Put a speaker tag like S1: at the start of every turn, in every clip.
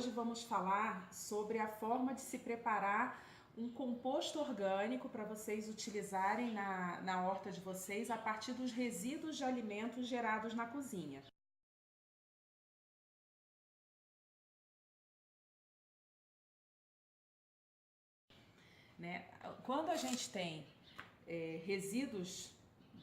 S1: Hoje vamos falar sobre a forma de se preparar um composto orgânico para vocês utilizarem na horta de vocês a partir dos resíduos de alimentos gerados na cozinha. Quando a gente tem resíduos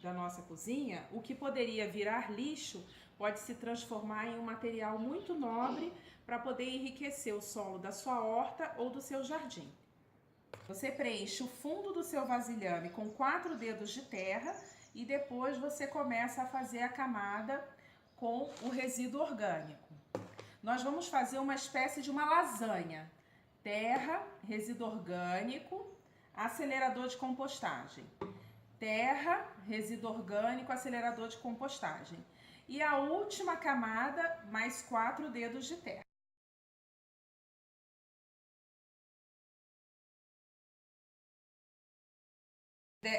S1: da nossa cozinha, o que poderia virar lixo pode se transformar em um material muito nobre para poder enriquecer o solo da sua horta ou do seu jardim. Você preenche o fundo do seu vasilhame com 4 dedos de terra e depois você começa a fazer a camada com o resíduo orgânico. Nós vamos fazer uma espécie de uma lasanha: terra, resíduo orgânico, acelerador de compostagem. Terra, resíduo orgânico, acelerador de compostagem. E a última camada, mais 4 dedos de terra.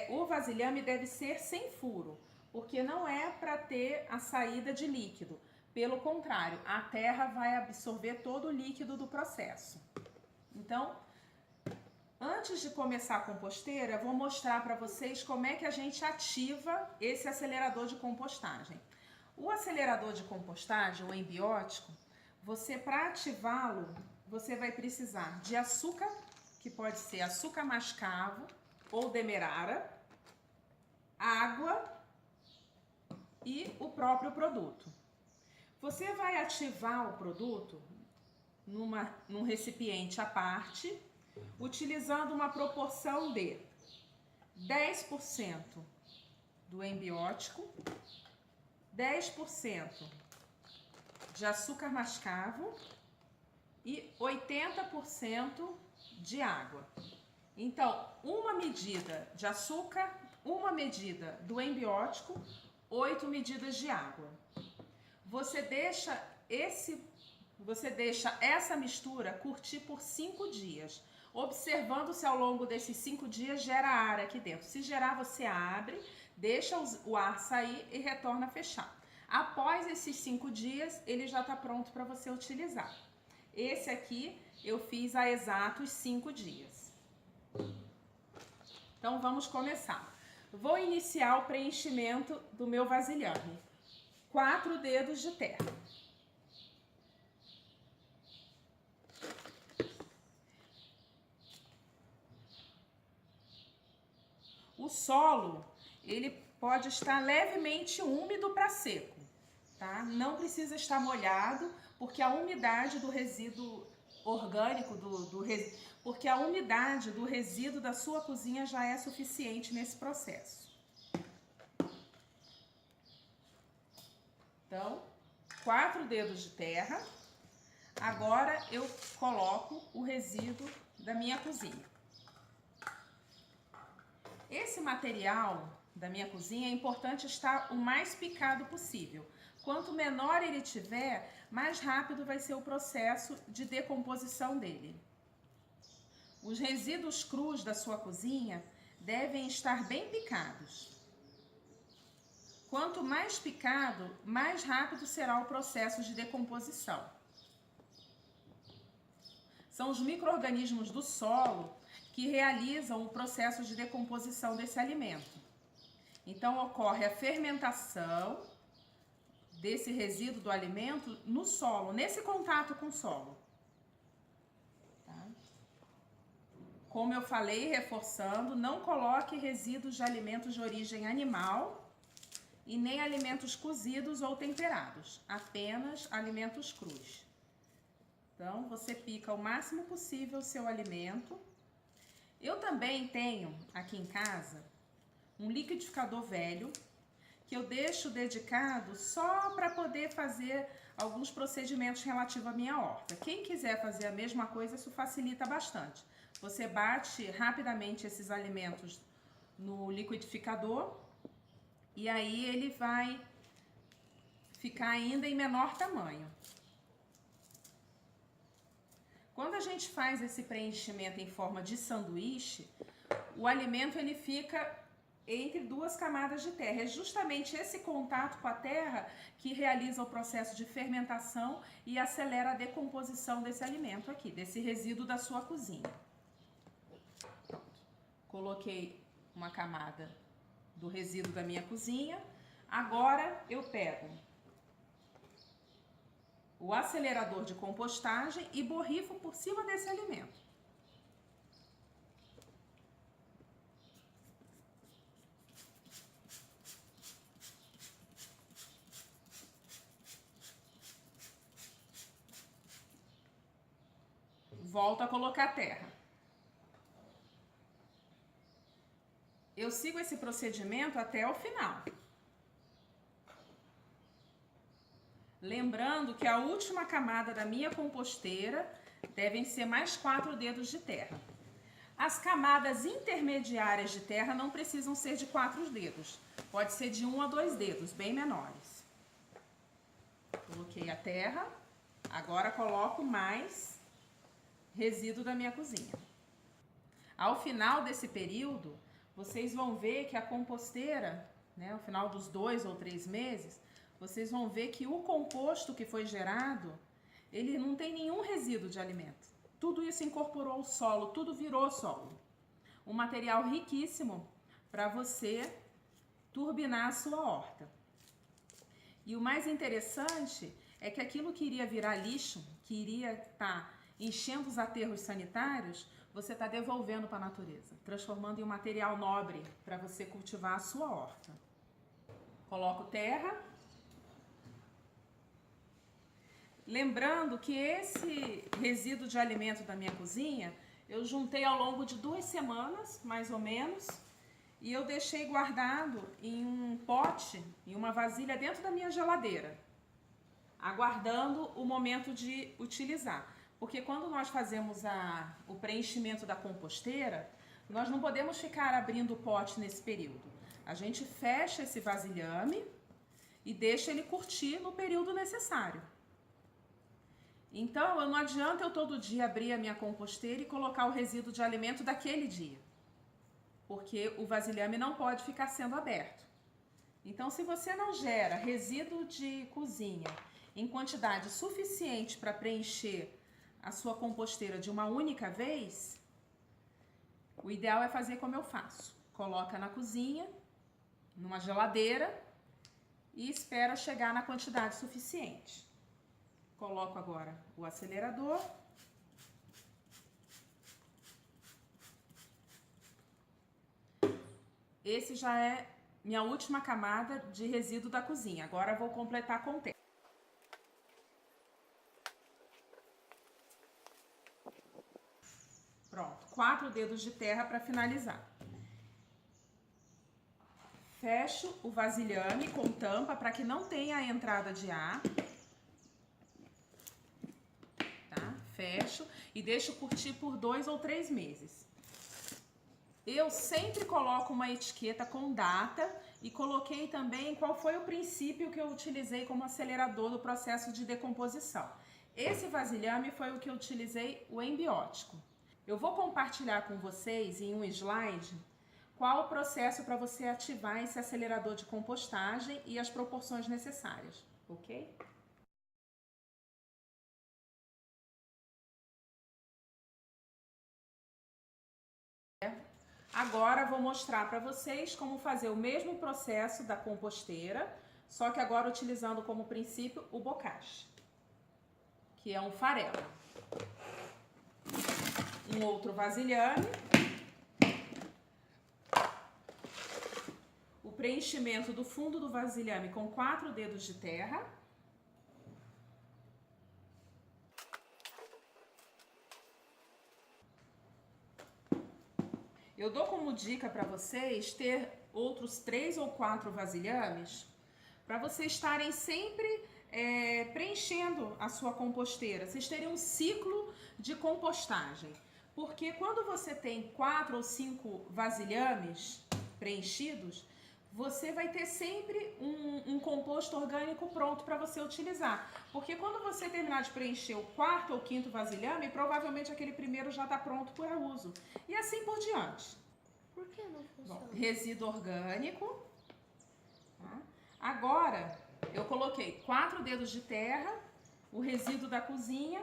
S1: O vasilhame deve ser sem furo, porque não é para ter a saída de líquido. Pelo contrário, a terra vai absorver todo o líquido do processo. Então, antes de começar a composteira, vou mostrar para vocês como é que a gente ativa esse acelerador de compostagem. O acelerador de compostagem, o embiótico, para ativá-lo, você vai precisar de açúcar, que pode ser açúcar mascavo ou demerara, água e o próprio produto. Você vai ativar o produto num recipiente à parte, utilizando uma proporção de 10% do embiótico, 10% de açúcar mascavo e 80% de água. Então, uma medida de açúcar, uma medida do embiótico, 8 medidas de água. Você deixa essa mistura curtir por 5 dias, observando se ao longo desses 5 dias gera ar aqui dentro. Se gerar, você abre, deixa o ar sair e retorna a fechar. Após esses 5 dias, ele já está pronto para você utilizar. Esse aqui eu fiz há exatos 5 dias. Então vamos começar. Vou iniciar o preenchimento do meu vasilhame. 4 dedos de terra. O solo, ele pode estar levemente úmido para seco, tá? Não precisa estar molhado, porque a umidade do resíduo orgânico, porque a umidade do resíduo da sua cozinha já é suficiente nesse processo. Então, 4 dedos de terra. Agora eu coloco o resíduo da minha cozinha. Esse material da minha cozinha é importante estar o mais picado possível. Quanto menor ele tiver, mais rápido vai ser o processo de decomposição dele. Os resíduos crus da sua cozinha devem estar bem picados. Quanto mais picado, mais rápido será o processo de decomposição. São os micro-organismos do solo que realizam o processo de decomposição desse alimento. Então, ocorre a fermentação desse resíduo do alimento no solo, nesse contato com o solo. Tá? Como eu falei, reforçando, não coloque resíduos de alimentos de origem animal e nem alimentos cozidos ou temperados, apenas alimentos crus. Então, você pica o máximo possível o seu alimento. Eu também tenho aqui em casa um liquidificador velho que eu deixo dedicado só para poder fazer alguns procedimentos relativos à minha horta. Quem quiser fazer a mesma coisa, isso facilita bastante. Você bate rapidamente esses alimentos no liquidificador e aí ele vai ficar ainda em menor tamanho. Quando a gente faz esse preenchimento em forma de sanduíche, o alimento ele fica entre duas camadas de terra. É justamente esse contato com a terra que realiza o processo de fermentação e acelera a decomposição desse alimento aqui, desse resíduo da sua cozinha. Pronto. Coloquei uma camada do resíduo da minha cozinha. Agora eu pego o acelerador de compostagem e borrifo por cima desse alimento. Volto a colocar terra. Eu sigo esse procedimento até o final. Lembrando que a última camada da minha composteira devem ser mais 4 dedos de terra. As camadas intermediárias de terra não precisam ser de 4 dedos. Pode ser de 1 a 2 dedos, bem menores. Coloquei a terra. Agora coloco mais resíduo da minha cozinha. Ao final desse período, vocês vão ver que a composteira, né, ao final dos 2 ou 3 meses, vocês vão ver que o composto que foi gerado, ele não tem nenhum resíduo de alimento. Tudo isso incorporou ao solo, tudo virou solo. Um material riquíssimo para você turbinar a sua horta. E o mais interessante é que aquilo que iria virar lixo, que iria estar enchendo os aterros sanitários, você está devolvendo para a natureza, transformando em um material nobre para você cultivar a sua horta. Coloco terra. Lembrando que esse resíduo de alimento da minha cozinha, eu juntei ao longo de 2 semanas, mais ou menos, e eu deixei guardado em um pote, em uma vasilha dentro da minha geladeira, aguardando o momento de utilizar. Porque quando nós fazemos o preenchimento da composteira, nós não podemos ficar abrindo o pote nesse período. A gente fecha esse vasilhame e deixa ele curtir no período necessário. Então, não adianta eu todo dia abrir a minha composteira e colocar o resíduo de alimento daquele dia, porque o vasilhame não pode ficar sendo aberto. Então, se você não gera resíduo de cozinha em quantidade suficiente para preencher a sua composteira de uma única vez, o ideal é fazer como eu faço. Coloca na cozinha, numa geladeira e espera chegar na quantidade suficiente. Coloco agora o acelerador. Esse já é minha última camada de resíduo da cozinha. Agora vou completar com terra. Pronto, 4 dedos de terra para finalizar. Fecho o vasilhame com tampa para que não tenha a entrada de ar. Tá? Fecho e deixo curtir por 2 ou 3 meses. Eu sempre coloco uma etiqueta com data e coloquei também qual foi o princípio que eu utilizei como acelerador do processo de decomposição. Esse vasilhame foi o que eu utilizei, o embiótico. Eu vou compartilhar com vocês em um slide qual o processo para você ativar esse acelerador de compostagem e as proporções necessárias, ok? Agora vou mostrar para vocês como fazer o mesmo processo da composteira, só que agora utilizando como princípio o bocashi, que é um farelo. Um outro vasilhame. O preenchimento do fundo do vasilhame com 4 dedos de terra. Eu dou como dica para vocês ter outros 3 ou 4 vasilhames para vocês estarem sempre preenchendo a sua composteira. Vocês terem um ciclo de compostagem. Porque quando você tem 4 ou 5 vasilhames preenchidos, você vai ter sempre um composto orgânico pronto para você utilizar. Porque quando você terminar de preencher o 4º ou 5º vasilhame, provavelmente aquele primeiro já está pronto para uso. E assim por diante.
S2: Por que não funciona?
S1: Bom, resíduo orgânico. Tá? Agora, eu coloquei 4 dedos de terra, o resíduo da cozinha.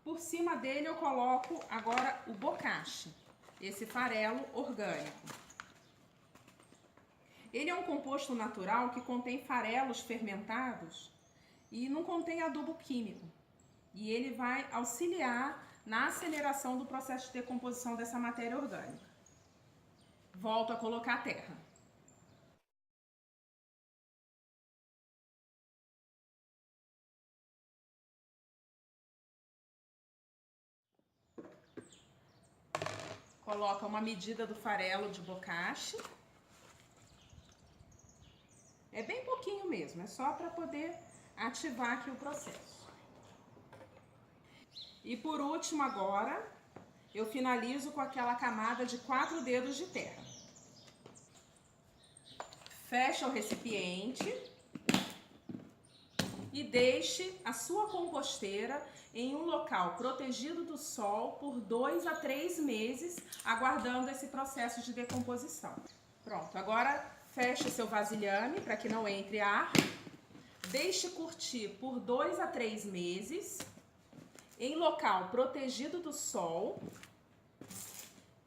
S1: Por cima dele eu coloco agora o bocashi, esse farelo orgânico. Ele é um composto natural que contém farelos fermentados e não contém adubo químico. E ele vai auxiliar na aceleração do processo de decomposição dessa matéria orgânica. Volto a colocar a terra. Coloca uma medida do farelo de bocashi. É bem pouquinho mesmo, é só para poder ativar aqui o processo. E por último agora, eu finalizo com aquela camada de 4 dedos de terra. Fecha o recipiente e deixe a sua composteira em um local protegido do sol por 2 a 3 meses, aguardando esse processo de decomposição. Pronto, agora feche seu vasilhame para que não entre ar. Deixe curtir por 2 a 3 meses em local protegido do sol,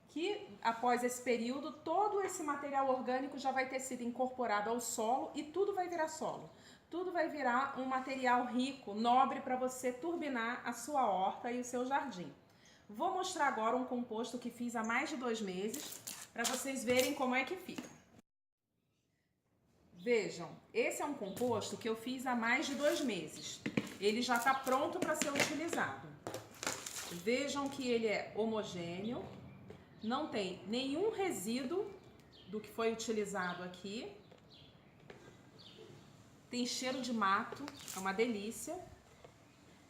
S1: que após esse período todo esse material orgânico já vai ter sido incorporado ao solo e tudo vai virar solo. Tudo vai virar um material rico, nobre para você turbinar a sua horta e o seu jardim. Vou mostrar agora um composto que fiz há mais de 2 meses para vocês verem como é que fica. Vejam, esse é um composto que eu fiz há mais de 2 meses. Ele já está pronto para ser utilizado. Vejam que ele é homogêneo, não tem nenhum resíduo do que foi utilizado aqui. Tem cheiro de mato, é uma delícia.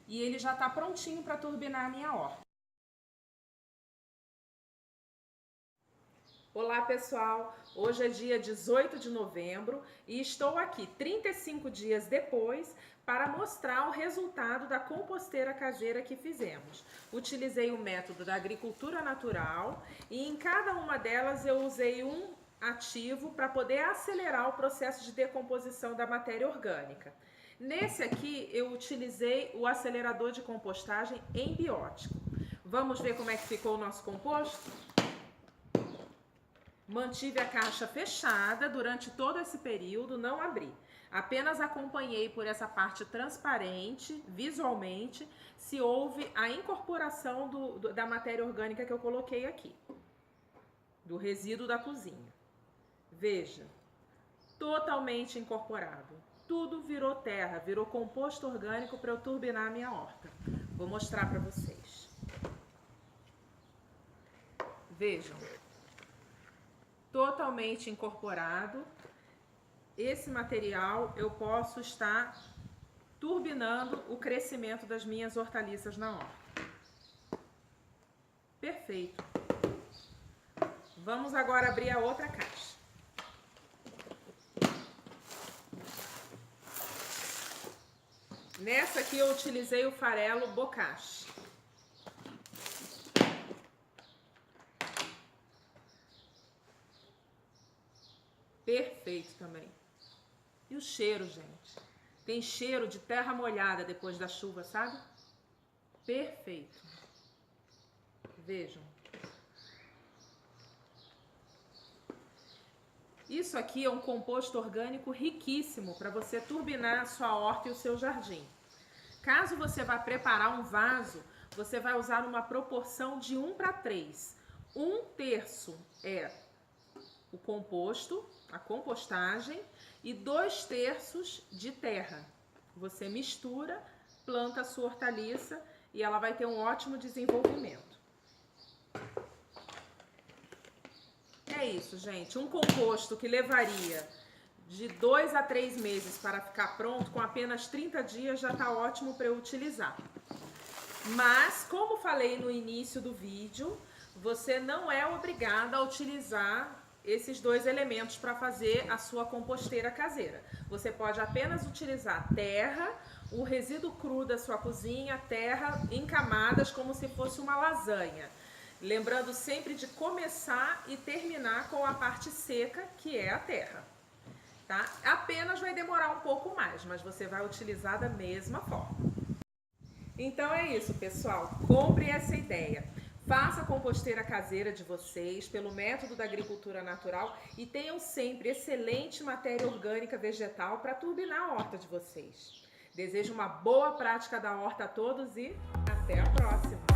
S1: E ele já está prontinho para turbinar a minha horta. Olá pessoal, hoje é dia 18 de novembro e estou aqui 35 dias depois para mostrar o resultado da composteira caseira que fizemos. Utilizei o método da agricultura natural e em cada uma delas eu usei um ativo para poder acelerar o processo de decomposição da matéria orgânica. Nesse aqui eu utilizei o acelerador de compostagem embiótico. Vamos ver como é que ficou o nosso composto? Mantive a caixa fechada durante todo esse período, não abri. Apenas acompanhei por essa parte transparente, visualmente, se houve a incorporação da matéria orgânica que eu coloquei aqui, do resíduo da cozinha. Veja, totalmente incorporado. Tudo virou terra, virou composto orgânico para eu turbinar a minha horta. Vou mostrar para vocês. Vejam. Totalmente incorporado. Esse material eu posso estar turbinando o crescimento das minhas hortaliças na horta. Perfeito. Vamos agora abrir a outra caixa. Nessa aqui eu utilizei o farelo bocashi. Perfeito também. E o cheiro, gente? Tem cheiro de terra molhada depois da chuva, sabe? Perfeito. Vejam. Isso aqui é um composto orgânico riquíssimo para você turbinar a sua horta e o seu jardim. Caso você vá preparar um vaso, você vai usar uma proporção de 1:3. 1/3 é o composto, a compostagem, e 2/3 de terra. Você mistura, planta a sua hortaliça e ela vai ter um ótimo desenvolvimento. É isso, gente. Um composto que levaria de 2 a 3 meses para ficar pronto, com apenas 30 dias já está ótimo para eu utilizar. Mas, como falei no início do vídeo, você não é obrigada a utilizar esses 2 elementos para fazer a sua composteira caseira. Você pode apenas utilizar terra, o resíduo cru da sua cozinha, terra em camadas como se fosse uma lasanha. Lembrando sempre de começar e terminar com a parte seca, que é a terra. Tá? Apenas vai demorar um pouco mais, mas você vai utilizar da mesma forma. Então é isso, pessoal. Compre essa ideia. Faça a composteira caseira de vocês pelo método da agricultura natural e tenham sempre excelente matéria orgânica vegetal para turbinar a horta de vocês. Desejo uma boa prática da horta a todos e até a próxima!